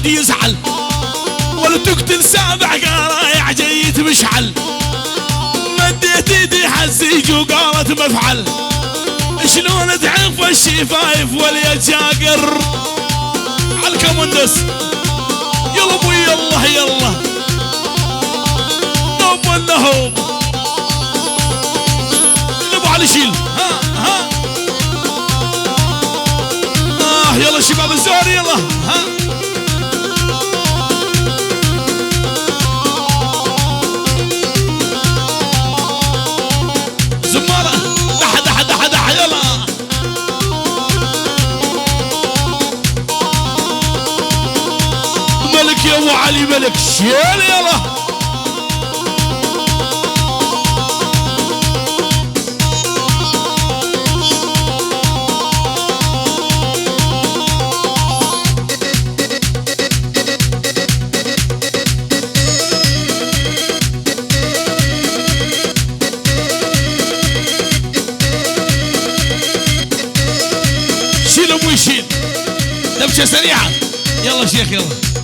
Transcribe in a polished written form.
واحد يزعل والتقتل سابع قرايع جيت مشعل مديت ايدي حزيج وقالت مفعل شلون تعف الشفايف واليد شاقر عالكمندس يلا ابوي يلا يلا نوب والنهوب ابو علي شيل ها يلا شباب الزور يلا ها زمارة دح يلا ملك يا ابو علي ملك شيل يلا شيل ابوي شيل دبشه سريعه يلا شيخ يلا